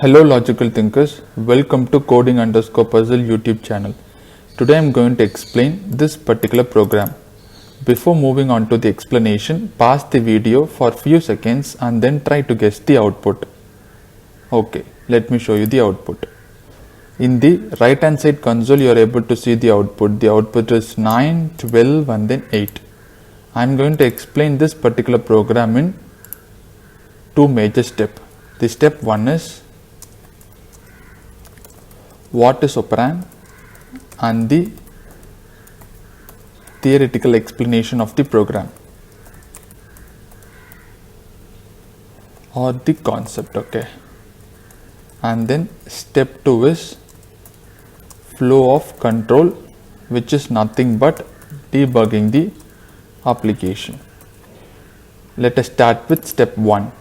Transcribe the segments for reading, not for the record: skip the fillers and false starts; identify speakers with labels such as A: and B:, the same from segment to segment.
A: Hello logical thinkers, welcome to coding underscore puzzle YouTube channel. Today I am going to explain this particular program. Before moving on to the explanation, pause the video for few seconds and then try to guess the output. Okay, let me show you the output. In the right hand side console you are able to see the output. The output is 9, 12 and then 8. I am going to explain this particular program in two major steps. The step 1 is what is operand and the theoretical explanation of the program or the concept. Okay, and then step 2 is flow of control, which is nothing but debugging the application. Let us start with step 1.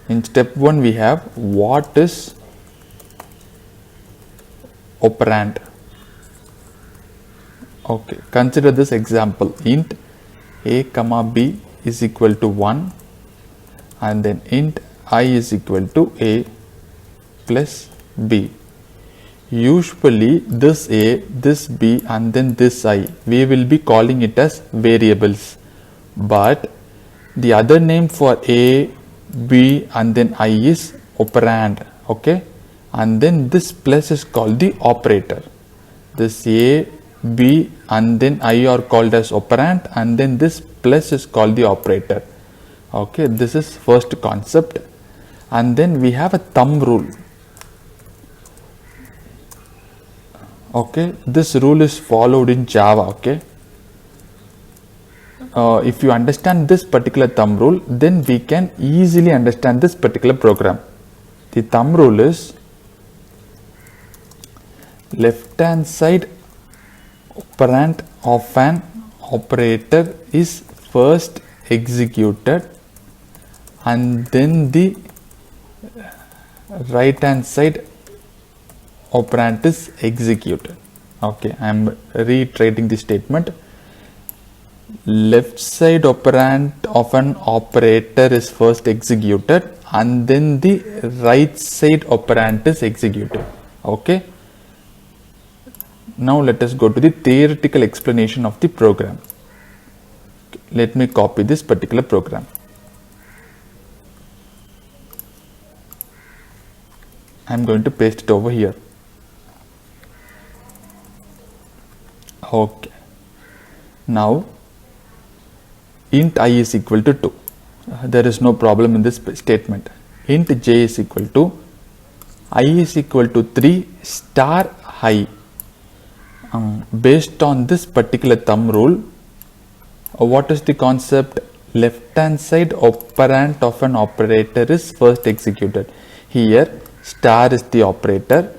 A: In step 1 we have what is operand. Okay, consider this example. Int a comma b is equal to 1 and then int I is equal to a plus b. Usually this a, this b and then this I, we will be calling it as variables, but the other name for a, b and then I is operand. Okay, and then this plus is called the operator. This a, b and then I are called as operand and then this plus is called the operator. Okay, this is first concept. And then we have a thumb rule. Okay, this rule is followed in Java. Okay, if you understand this particular thumb rule, then we can easily understand this particular program. The thumb rule is left hand side operand of an operator is first executed and then the right hand side operand is executed. Okay, I am reiterating the statement. Left side operand of an operator is first executed and then the right side operand is executed. Okay, now let us go to the theoretical explanation of the program. Let me copy this particular program. I am going to paste it over here. Okay, now int I is equal to 2. There is no problem in this statement. Int j is equal to I is equal to 3 star I. Based on this particular thumb rule, what is the concept? Left hand side operand of an operator is first executed. Here star is the operator,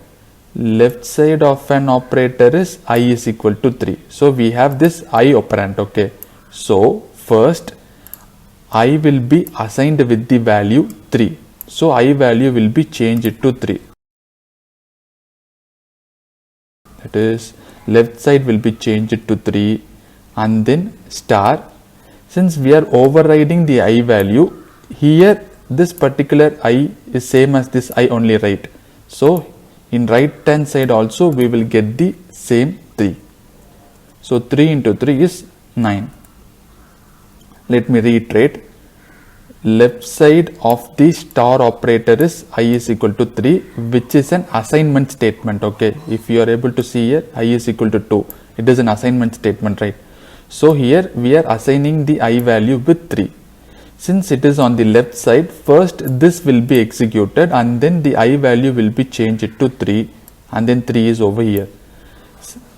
A: left side of an operator is I is equal to 3. So we have this I operand. Okay, so first I will be assigned with the value 3. So I value will be changed to 3. That is, left side will be changed to 3 and then star. Since we are overriding the I value, here this particular I is same as this I only, right? So in right hand side also we will get the same 3. So 3 into 3 is 9. Let me reiterate. Left side of the star operator is I is equal to 3, which is an assignment statement. Okay, if you are able to see here, I is equal to 2. It is an assignment statement, right? So here we are assigning the I value with 3. Since it is on the left side, first this will be executed and then the I value will be changed to 3 and then 3 is over here.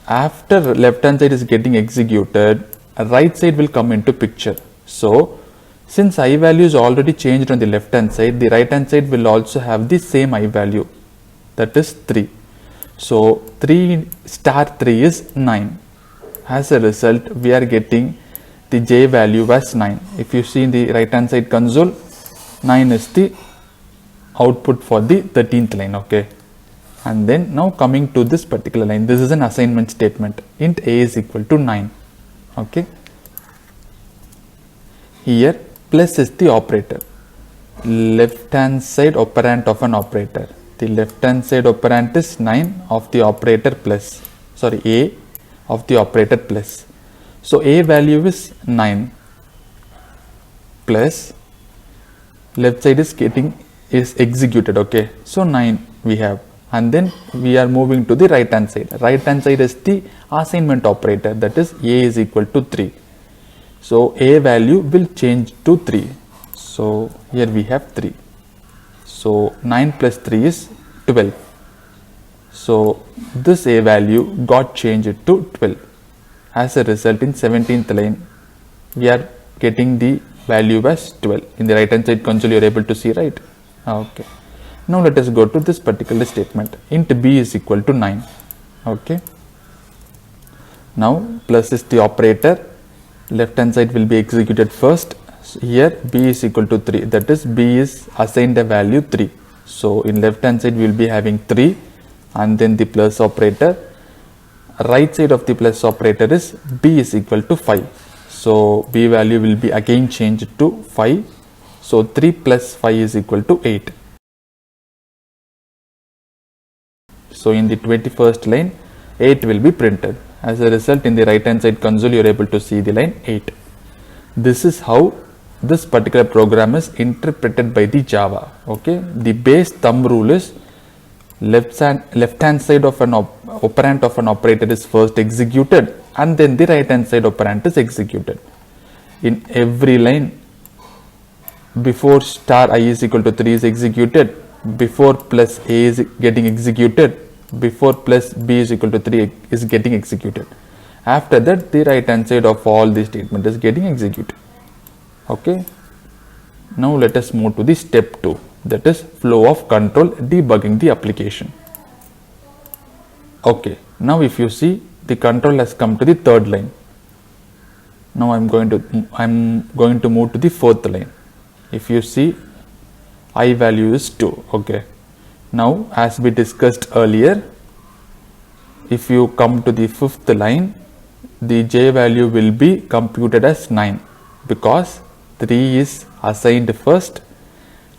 A: After left hand side is getting executed, right side will come into picture. So since I value is already changed on the left hand side, the right hand side will also have the same I value, that is 3. So 3 star 3 is 9. As a result, we are getting the j value as 9. If you see in the right hand side console, 9 is the output for the 13th line. Okay, and then now coming to this particular line, this is an assignment statement. Int a is equal to 9. Okay, here plus is the operator. left hand side operand of an operator. The left hand side operand is 9 of the operator plus, sorry, A of the operator plus. So A value is 9 plus left side is executed. Okay, so 9 we have, and then we are moving to the right hand side. Right hand side is the assignment operator, that is A is equal to 3. So A value will change to 3. So here we have 3. So 9 plus 3 is 12. So this A value got changed to 12. As a result, in 17th line we are getting the value as 12. In the right hand side console you are able to see, right? Okay. Now let us go to this particular statement. Int b is equal to 9. Okay. Now plus is the operator. Left hand side will be executed first. Here b is equal to 3. That is, b is assigned a value 3. So in left hand side we will be having 3 and then the plus operator. Right side of the plus operator is b is equal to 5. So b value will be again changed to 5. So 3 plus 5 is equal to 8. So in the 21st line 8 will be printed. As a result, in the right hand side console you are able to see the line 8. This is how this particular program is interpreted by the Java. Okay, the base thumb rule is left hand side of an operand of an operator is first executed and then the right hand side operand is executed. In every line, before star I is equal to 3 is executed, before plus A is getting executed, before plus B is equal to 3 is getting executed. After that, the right hand side of all the statement is getting executed. Okay. Now let us move to the step 2, that is flow of control, debugging the application. Okay. Now if you see, the control has come to the third line. Now I'm going to move to the fourth line. If you see, I value is 2. Okay. Now as we discussed earlier, if you come to the fifth line, the j value will be computed as 9 because 3 is assigned first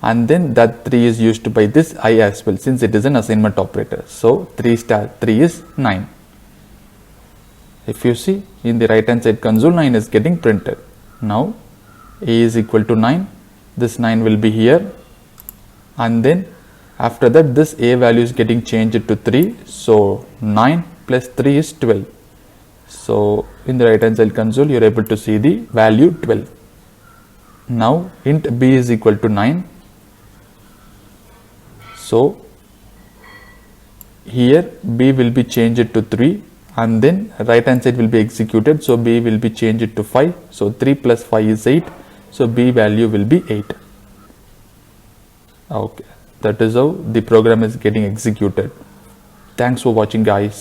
A: and then that 3 is used by this I as well, since it is an assignment operator. So 3 star 3 is 9. If you see, in the right hand side console 9 is getting printed. Now A is equal to 9, this 9 will be here, and then after that this A value is getting changed to 3. So 9 plus 3 is 12. So in the right hand side console you are able to see the value 12. Now int b is equal to 9. So here b will be changed to 3 and then right hand side will be executed. So b will be changed to 5. So 3 plus 5 is 8. So b value will be 8. Okay. That is how the program is getting executed. Thanks for watching, guys.